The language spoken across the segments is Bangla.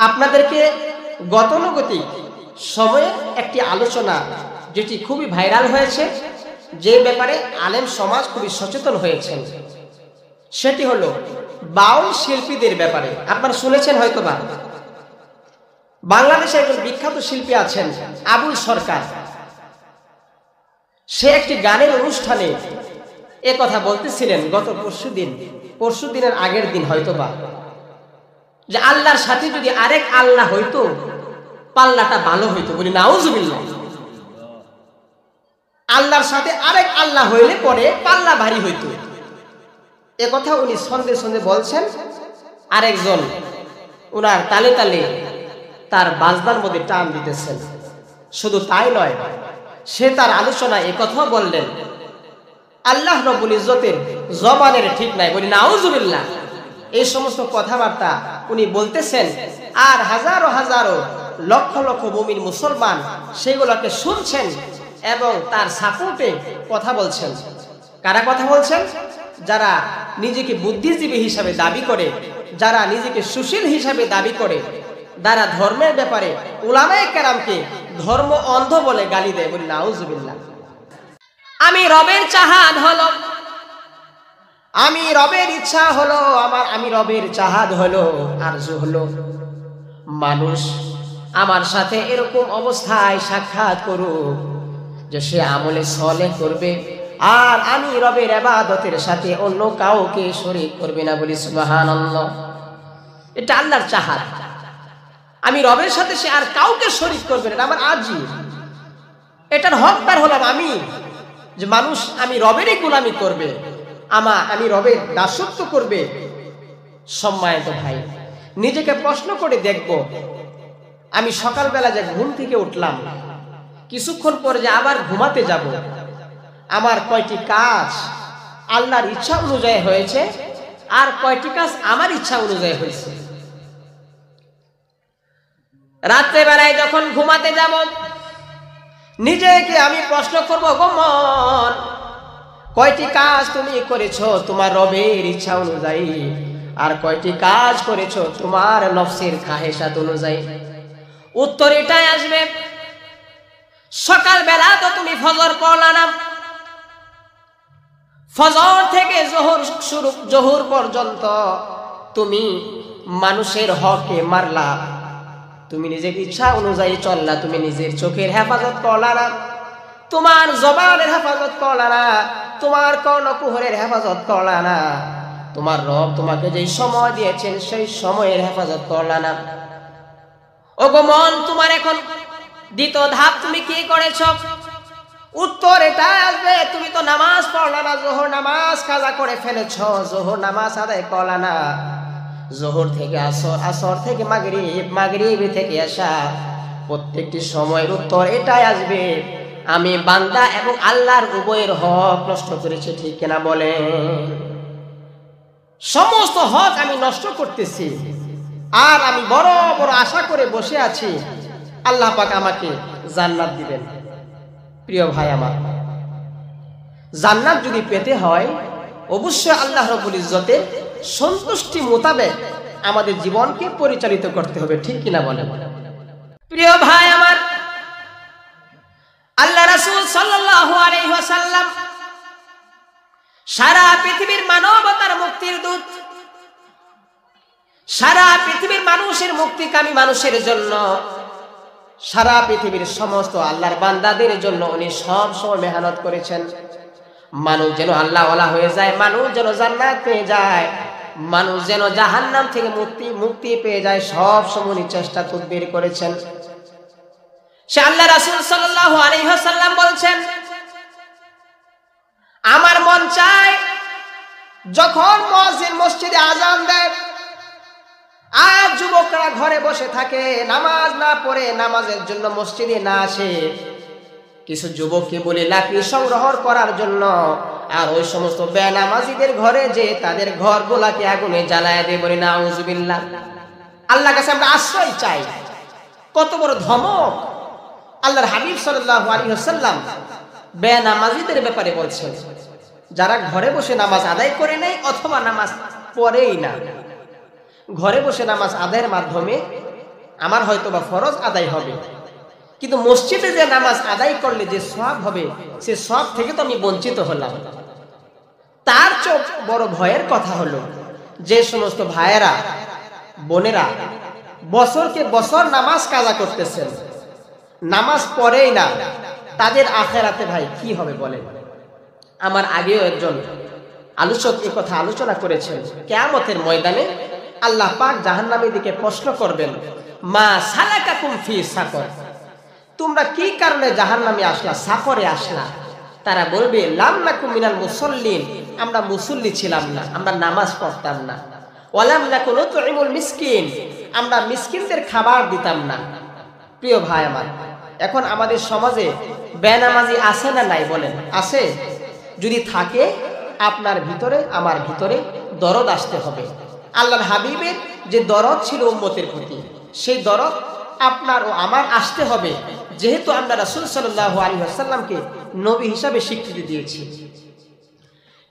আপনাদেরকে গতানুগতিক সময়ে একটি আলোচনা যেটি খুবই ভাইরাল হয়েছে, যে ব্যাপারে আলেম সমাজ খুবই সচেতন হয়েছেন, সেটি হলো বাউল শিল্পীদের ব্যাপারে। আপনারা শুনেছেন হয়তোবা, বাংলাদেশে একজন বিখ্যাত শিল্পী আছেন আবুল সরকার। সে একটি গানের অনুষ্ঠানে এ কথা বলতেছিলেন গত পরশুদিনের আগের দিন হয়তোবা, যে আল্লাহর সাথে যদি আরেক আল্লাহ হইতো পাল্লাটা ভালো হইতো। বলি নাউজুবিল্লাহ। আল্লাহর সাথে আরেক আল্লাহ হইলে পরে পাল্লা ভারী হইতো। এ কথা উনি সন্দেহ বলছেন। আরেকজন উনার তালে তালে তার বাজনার মধ্যে টান দিতেছেন। শুধু তাই নয়, সে তার আলোচনায় এ কথা বললেন, আল্লাহ রব্বুল ইজ্জতের জবানের ঠিক নাই। বলি নাউজুবিল্লাহ। এই সমস্ত কথাবার্তা উনি বলতেছেন, আর হাজারো হাজারো লক্ষ লক্ষ মুমিন মুসলমান সেগুলোকে শুনছেন এবং তার সাপোর্টে কথা বলছেন। কারা কথা বলছেন? যারা নিজেকে বুদ্ধিজীবী হিসাবে দাবি করে, যারা নিজেকে সুশীল হিসাবে দাবি করে, যারা ধর্মের ব্যাপারে উলামায়ে কেরামকে ধর্ম অন্ধ বলে গালি দেয়। বলি নাউজুবিল্লাহ। আমি রবের চাহাত হলো, আমি রবের ইচ্ছা হলো, আমি রবের চাহাত হলো, আরজু হলো মানুষ আমার সাথে এরকম অবস্থায় সাক্ষাৎ করুক যে সে আমলে সলেহ করবে, আর আমি রবের ইবাদতের সাথে অন্য কাউকে শরীক করবে না। বলি সুবহানাল্লাহ। এটা আল্লাহর চাহাত। আমি রবের সাথে সে আর কাউকে শরীক করবে না, আমার আরজি। এটার হকদার হলাম আমি, যে মানুষ আমি রবেরই গোলামি করবে, আমি রবের দাসত্ব করবে। সম্মানিত ভাই, নিজেকে প্রশ্ন করে দেখব, আমি সকালবেলা যে ঘুম থেকে উঠলাম, কিছুক্ষণ পরে যে আবার ঘুমাতে যাব, আমার কয়টি কাজ আল্লাহর ইচ্ছা অনুযায়ী হয়েছে, আর কয়টি কাজ আমার ইচ্ছা অনুযায়ী হয়েছে। রাত্রেবেলায় যখন ঘুমাতে যাব, নিজেকে আমি প্রশ্ন করব, গো মন, কয়টি কাজ তুমি করেছো তোমার রবের ইচ্ছা অনুযায়ী, আর কয়টি কাজ করেছো তোমার নফসের খাহেসাত অনুযায়ী? উত্তর এটাই আসবে, সকালবেলা তো তুমি ফজর পড়লা না, ফজর থেকে জোহর পর্যন্ত তুমি মানুষের হকে মারলা, তুমি নিজের ইচ্ছা অনুযায়ী চললা, তুমি নিজের চোখের হেফাজত করলা না, তোমার জবানের হেফাজত করলা না, তোমার কর্ণকুহরের হেফাজত করলা না, তোমার রব তোমাকে যেই সময় দিয়েছেন সেই সময়ের হেফাজত করলা না। ও গো মন, তোমার এখন দ্বিতীয় ধাপ তুমি কি করেছ? উত্তর এটা আসবে, তুমি তো নামাজ পড়লা না, জোহর নামাজ কাজা করে ফেলেছ, জোহর নামাজ আদায় করলা না, জোহর থেকে আসর, আসর থেকে মাগরিব, মাগরিব থেকে এশা, প্রত্যেকটি সময়ের উত্তর এটাই আসবে, আমি বান্দা এবং আল্লাহর উভয়ের হক নষ্ট করেছি। ঠিক কিনা বলেন? সমস্ত হক আমি নষ্ট করতেছি, আর আমি বড় বড় আশা করে বসে আছি আল্লাহ পাক আমাকে জান্নাত দিবেন। প্রিয় ভাই আমার, জান্নাত যদি পেতে হয় অবশ্যই আল্লাহ রাব্বুল ইজ্জতের সন্তুষ্টি মোতাবেক আমাদের জীবনকে পরিচালিত করতে হবে। ঠিক কিনা বলেন? প্রিয় ভাই আমার, আল্লাহ রাসূল সাল্লাল্লাহু আলাইহি ওয়াসাল্লাম সারা পৃথিবীর মানবতার মুক্তির দূত, সারা পৃথিবীর মানুষের মুক্তিকামী মানুষের জন্য, সারা পৃথিবীর সমস্ত আল্লাহর বান্দাদের জন্য উনি সব সময় মেহনত করেছেন। মানুষ যেন আল্লাহ ওয়ালা হয়ে যায়, মানুষ যেন জান্নাত পেয়ে যায়, মানুষ যেন জাহান্নাম থেকে মুক্তি পেয়ে যায়, সব সময় উনি চেষ্টা তদবির করেছেন। সে আল্লাহ রাসূল সাল্লাল্লাহু আলাইহি ওয়াসাল্লাম বলছেন, আমার মন চায় যখন মুয়াজ্জিন মসজিদে আযান দেয় আর যুবকরা ঘরে বসে থাকে, নামাজ না পড়ে, নামাজের জন্য মসজিদে না আসে, কিছু যুবককে বলে লাকড়ি সংগ্রহ করার জন্য, আর ওই সমস্ত বেনামাজিদের ঘরে যে তাদের ঘরগুলাকে আগুনে জ্বালায় দেয়। বলি নাউজুবিল্লাহ। আল্লাহর কাছে আমরা আশ্রয় চাই। কত বড় ধমক আল্লাহর হাবিব সাল্লাল্লাহু আলাইহি ওয়াসাল্লাম বেনামাজিদের ব্যাপারে বলছেন, যারা ঘরে বসে নামাজ আদায় করে নেয় অথবা নামাজ পড়েই না, ঘরে বসে নামাজ আদায়ের মাধ্যমে আমার হয়তো বা ফরজ আদায় হবে, কিন্তু মসজিদে যে নামাজ আদায় করলে যে সওয়াব হবে সে সওয়াব থেকে তো আমি বঞ্চিত হলাম। তার চেয়ে বড় ভয়ের কথা হলো যে সমস্ত ভাইয়েরা বোনেরা বছরকে বছর নামাজ কাজা করতেছেন, নামাজ পড়েই না, তাদের আখিরাতে ভাই কি হবে বলেন? আমার আগেও একজন আলোচক এই কথা আলোচনা করেছেন, কিয়ামতের ময়দানে আল্লাহ পাক জাহান্নামীর দিকে প্রশ্ন করবেন, মা সালাকাকুম ফি সাকর, তোমরা কি কারণে জাহান্নামে আসলা, সাকরে আসলা? তারা বলবে লাম নাকুম মিনাল মুসাল্লিন, আমরা মুসল্লি ছিলাম না, আমরা নামাজ পড়তাম না। ওয়ালাম নাকুন নুতইমুল মিসকিন, আমরা মিসকিনদের খাবার দিতাম না। প্রিয় ভাই আমার, এখন আমাদের সমাজে বেনামাজি আছে না নাই বলেন? আছে। যদি থাকে আপনার ভিতরে আমার ভিতরে দরদ আসতে হবে। আল্লাহর হাবিবের যে দরদ ছিল উম্মতের প্রতি, সেই দরদ আপনার ও আমার আসতে হবে, যেহেতু আমরা রাসূল সাল্লাল্লাহু আলাইহি ওয়াসাল্লামকে নবী হিসাবে স্বীকৃতি দিয়েছি।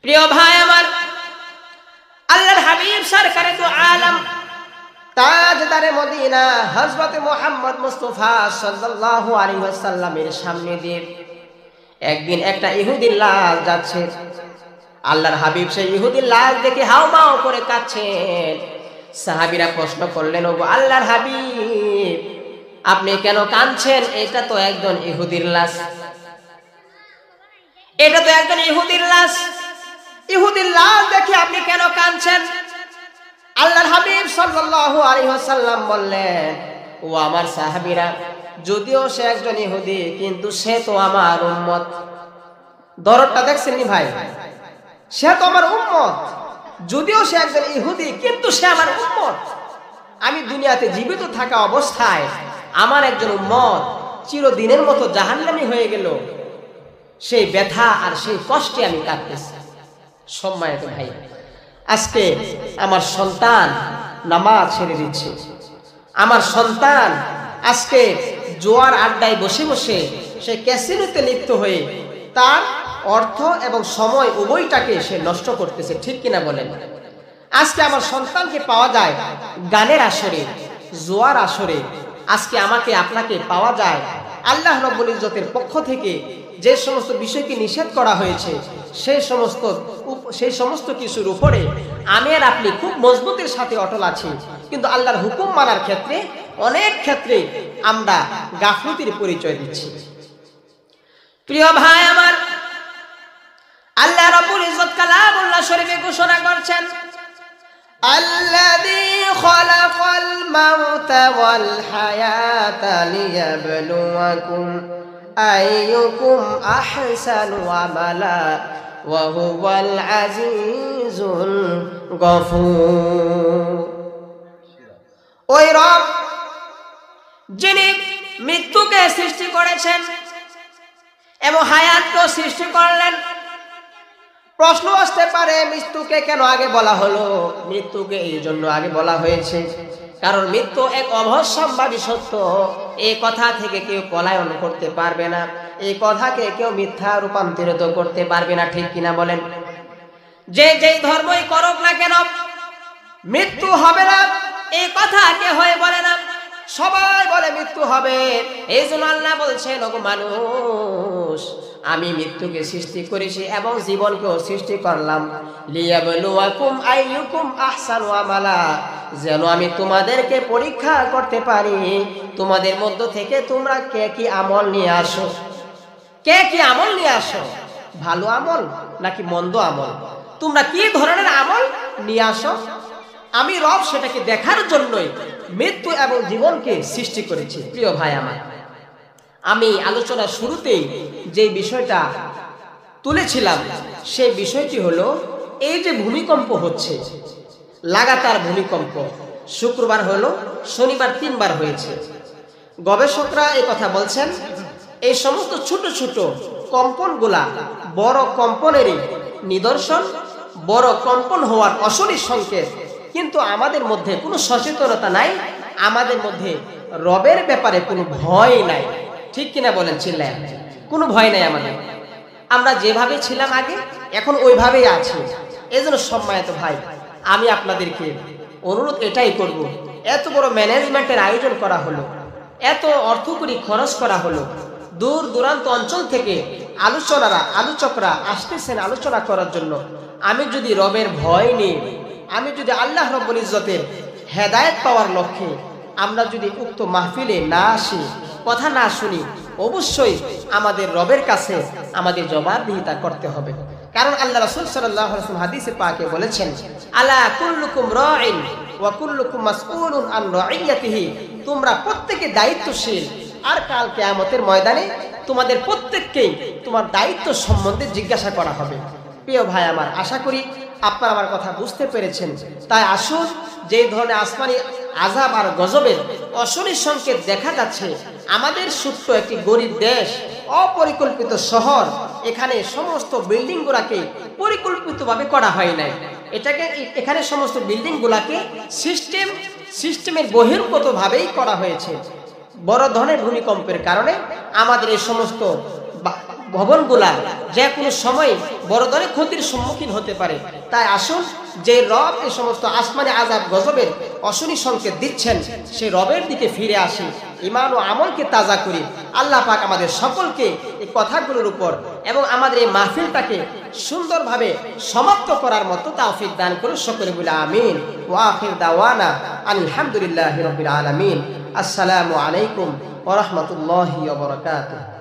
প্রিয় ভাই আমার, আল্লাহর হাবিব সরকারে দু আলম তাজদারে মদিনা হযরত মুহাম্মদ মুস্তাফা সাল্লাল্লাহু আলাইহি ওয়াসাল্লামের সামনে দিয়ে একদিন একটা ইহুদির লাশ যাচ্ছে। আল্লাহর হাবিব সেই ইহুদির লাশ দেখে হাউমাউ করে কাঁদছেন। সাহাবীরা প্রশ্ন করলেন, ওগো আল্লাহর হাবিব, আপনি কেন কাঁদছেন? এটা তো একজন ইহুদির লাশ, এটা তো একজন ইহুদির লাশ, ইহুদির লাশ দেখে আপনি কেন কাঁদছেন? আল্লাহর হাবিব সাল্লাল্লাহু আলাইহি ওয়াসাল্লাম বললেন, ও আমার সাহাবীরা, যদিও সে একজন ইহুদি কিন্তু সে তো আমার উম্মত। দরদটা দেখছেন নি ভাই? সে তো আমার উম্মত, যদিও সে একজন ইহুদি কিন্তু সে আমার উম্মত। আমি দুনিয়াতে জীবিত থাকা অবস্থায় আমার একজন উম্মত চিরদিনের মতো জাহান্নামী হয়ে গেল, সেই ব্যথা আর সেই কষ্টে আমি কাঁদতেছি। সম্মানিত ভাই, আজকে আমার সন্তান নামাজ ছেড়ে দিচ্ছে, আমার সন্তান আজকে জোয়ার আড্ডায় বসে বসে সে ক্যাসিনোতে লিপ্ত হয়ে তার অর্থ এবং সময় উভয়টাকে সে নষ্ট করতেছে, ঠিক কিনা বলেন? আজকে আমার সন্তানকে পাওয়া যায় গানের আসরে, জোয়ার আসরে। আজকে আমাকে আপনাকে পাওয়া যায় আল্লাহ রাব্বুল ইজ্জতের পক্ষ থেকে যে সমস্ত বিষয়কে নিষেধ করা হয়েছে সেই সমস্ত কিছুর উপরে আমি আর আপনি খুব মজবুতের সাথে অটল আছি, কিন্তু আল্লাহর হুকুম মানার ক্ষেত্রে অনেক ক্ষেত্রে আমরা গাফলতির পরিচয় দিচ্ছি। প্রিয় ভাই আমার, আল্লাহ রাব্বুল ইজ্জত কালামুল্লাহ শরীফে ঘোষণা করছেন, আল্লাযী খালাকাল মাউতা ওয়াল হায়াতা লিয়াবলুয়াকুম আইয়ুকুম আহসানু আমালা ওয়া হুয়াল আজিজুল গফুর। ওই রব যিনি মৃত্যুকে সৃষ্টি করেছেন এবং হায়াতকে সৃষ্টি করলেন। প্রশ্ন আসতে পারে, মৃত্যুকে কেন আগে বলা হলো? মৃত্যুকে এই জন্য আগে বলা হয়েছে কারণ মৃত্যু এক অবশ্যম্ভাবী সত্য, এই কথা থেকে কেউ পলায়ন করতে পারবে না, এই কথাকে কেউ মিথ্যা রূপান্তরিত করতে পারবে না, ঠিক কিনা বলেন? যে যেই ধর্মই করুক না কেন মৃত্যু হবে না এই কথা কে হয়ে বলে না, সবাই বলে মৃত্যু হবে। এই জন্য আল্লাহ বলছেন, ওগো মানুষ, আমি মৃত্যুকে সৃষ্টি করেছি এবং জীবনকেও সৃষ্টি করলাম, লিয়াবলুয়াকুম আইয়ুকুম আহসানু আমালা, যেন আমি তোমাদেরকে পরীক্ষা করতে পারি তোমাদের মধ্য থেকে তোমরা কে কি আমল নিয়ে আসো, কে কি আমল নিয়ে আসো, ভালো আমল নাকি মন্দ আমল, তোমরা কি ধরনের আমল নিয়ে আসো। আমি রব সেটাকে দেখার জন্যই মৃত্যু এবং জীবনকে সৃষ্টি করেছি। প্রিয় ভাই আমার, আমি আলোচনার শুরুতেই যে বিষয়টা তুলেছিলাম সেই বিষয়টি হলো এই যে ভূমিকম্প হচ্ছে, লাগাতার ভূমিকম্প, শুক্রবার হলো, শনিবার 3 বার হয়েছে। গবেষকরা এই কথা বলছেন, এই সমস্ত ছোট ছোট কম্পনগুলা বড় কম্পনেরই নিদর্শন, বড় কম্পন হওয়ার অশনি সংকেত। কিন্তু আমাদের মধ্যে কোনো সচেতনতা নাই, আমাদের মধ্যে রবের ব্যাপারে কোনো ভয় নাই, ঠিক কিনা বলেন? চিল্লায় কোনো ভয় নাই আমাদের, আমরা যেভাবে ছিলাম আগে এখন ওইভাবেই আছি। এই জন্য সম্মানিত ভাই, আমি আপনাদেরকে অনুরোধ এটাই করব, এত বড় ম্যানেজমেন্টের আয়োজন করা হলো, এত অর্থকরী খরচ করা হলো, দূর দূরান্ত অঞ্চল থেকে আলোচকরা আসতেছেন আলোচনা করার জন্য। আমি যদি রবের ভয় নিয়ে, আমি যদি আল্লাহ রব্বুল ইজ্জতের হেদায়েত পাওয়ার লক্ষ্যে আমরা যদি উক্ত মাহফিলে না আসি, কথা না শুনি, অবশ্যই আমাদের রবের কাছে আমাদের জবাবদিহিতা করতে হবে। কারণ আল্লাহ রাসূল সাল্লাল্লাহু আলাইহি ওয়াসাল্লাম হাদিসে পাকে বলেছেন, আলা কুল্লুকুম রাঈন ওয়া কুল্লুকুম মাসউলুন আন রাইয়াতিহি, তোমরা প্রত্যেকে দায়িত্বশীল, আর কাল কিয়ামতের ময়দানে তোমাদের প্রত্যেককেই তোমার দায়িত্ব সম্বন্ধে জিজ্ঞাসা করা হবে। প্রিয় ভাই আমার, আশা করি আপনারা আমার কথা বুঝতে পেরেছেন। তাই আসুন, যে ধরনের আসমানি আযাব আর গজবের অশনি সংকেত দেখা যাচ্ছে, আমাদের ছোট্ট একটি গরিব দেশ, অপরিকল্পিত শহর, এখানে সমস্ত বিল্ডিং গুলাকে পরিকল্পিতভাবে করা হয় নাই। এখানে সমস্ত বিল্ডিং গুলাকে সিস্টেমের বহির্গতভাবেই করা হয়েছে। বড় ধরনের ভূমিকম্পের কারণে আমাদের এই সমস্ত ভবনগুলা যে কোনো সময় বড় ধরনের ক্ষতির সম্মুখীন হতে পারে। তাই আসুন, যে রব এই সমস্ত আসমানি আযাব গজবের অশনি সংকেত দিচ্ছেন, সেই রবের দিকে ফিরে আসি, ঈমান ও আমলকে তাজা করি। আল্লাহ পাক আমাদের সকলকে এই কথাগুলোর উপর এবং আমাদের এই মাহফিলটাকে সুন্দরভাবে সমাপ্ত করার মতো তৌফিক দান করুন। সকলে বলে আমিন। ওয়া আখির দাওয়ানা আলহামদুলিল্লাহি রাব্বিল আলামিন। আসসালামু আলাইকুম ওয়া রাহমাতুল্লাহি ওয়া বারাকাতুহু।